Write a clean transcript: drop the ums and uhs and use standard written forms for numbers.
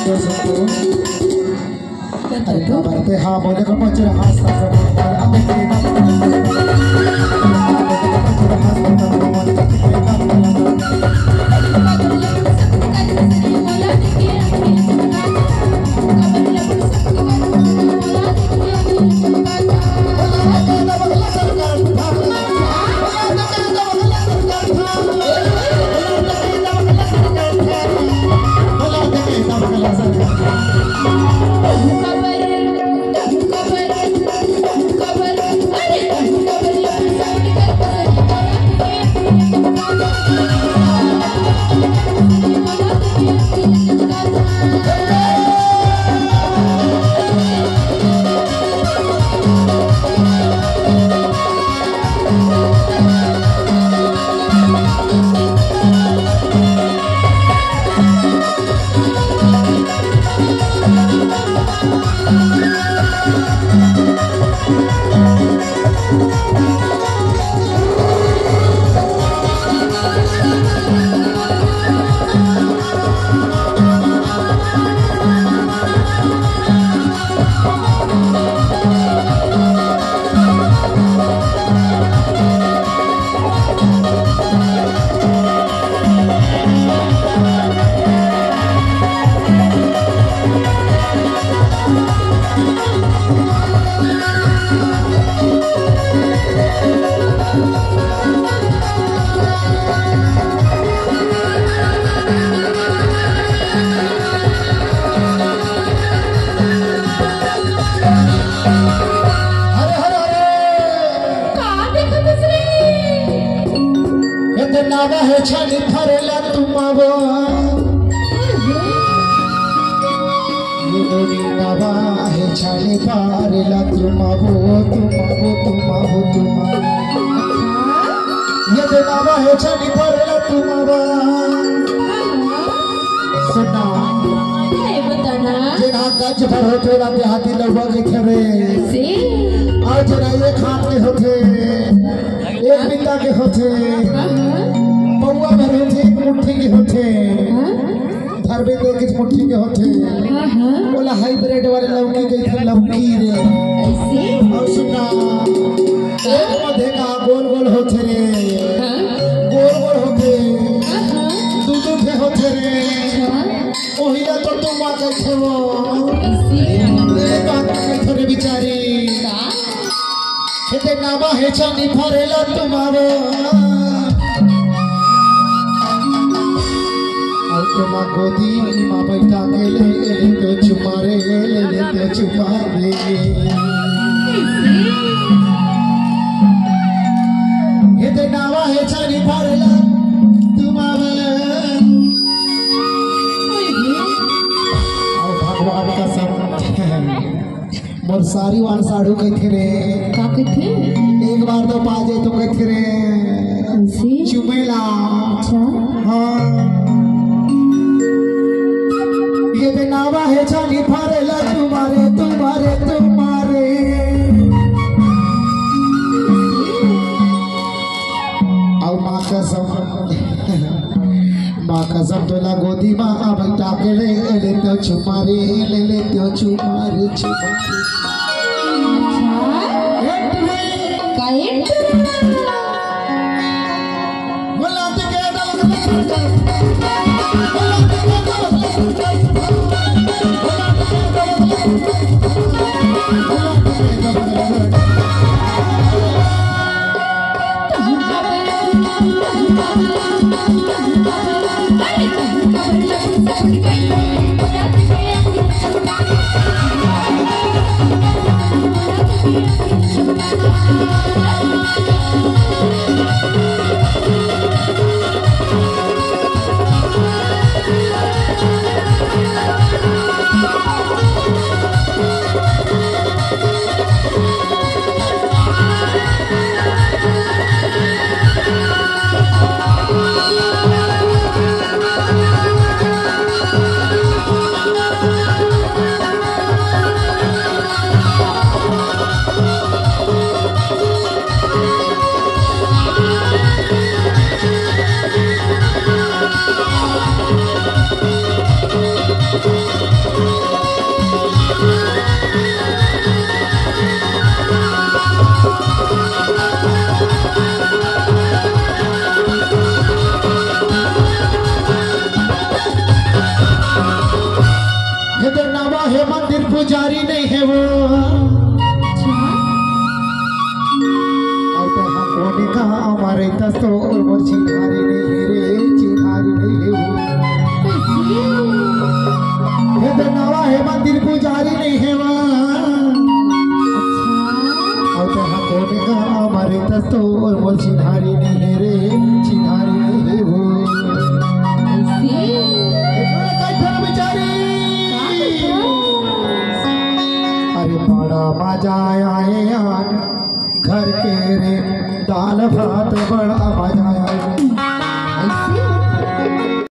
Berarti boleh kau pacar hasta छाली फरेला तुमावो ये नावा है छाली फरेला तुमावो तुमावो तुमावो तुमावो ये नावा है छाली फरेला तुमावो सुना नहीं बताना जिना गज भर होते ना देहाती लोगों के खरे और जना ये खान के होते एक बिंदा के होते बउआ भर होते एक मुट्ठी के होते धरबे दो किस मुट्ठी के होते बोला हाइब्रिड वाले लौकी गई थे लौकी रे और सुना एक मधे का गोल गोल होते रे गोल गोल होते दूधू के होते रे ओहिया तो तुम आ गए थे वो एक बात कहते रे बिचारी कहते नावा है चांदी फरेला तुम्हारो तुमा गोदी माँ बैठा के ले तो चुमारे ले तो चुमारे ये तो नावा है चांदी फरेला तुम्हारे और भगवान का सब मोर सारी वान साड़ू कहते रे का कहते एक बार तो पाजे तो कहते रे चुमेला अच्छा हाँ ये बेनावा है छाली फरेला तुम्हारे तुम्हारे तुम्हारे और माँ का सब तोला गोदी माँ बैठा के ले तो चुमारे ले तो चुमारे चुमारे तस्तो और मोर चिन्हारी नहीं रे चिन्हारी नहीं हे तो नवा है मंदिर पुजारी नहीं है और तो कोने का हमारे तस्तो और मोर चिन्हारी नहीं रे चिन्हारी नहीं हो अरे बड़ा मजा आए यार घर के रे दाल भात बड़ा मजा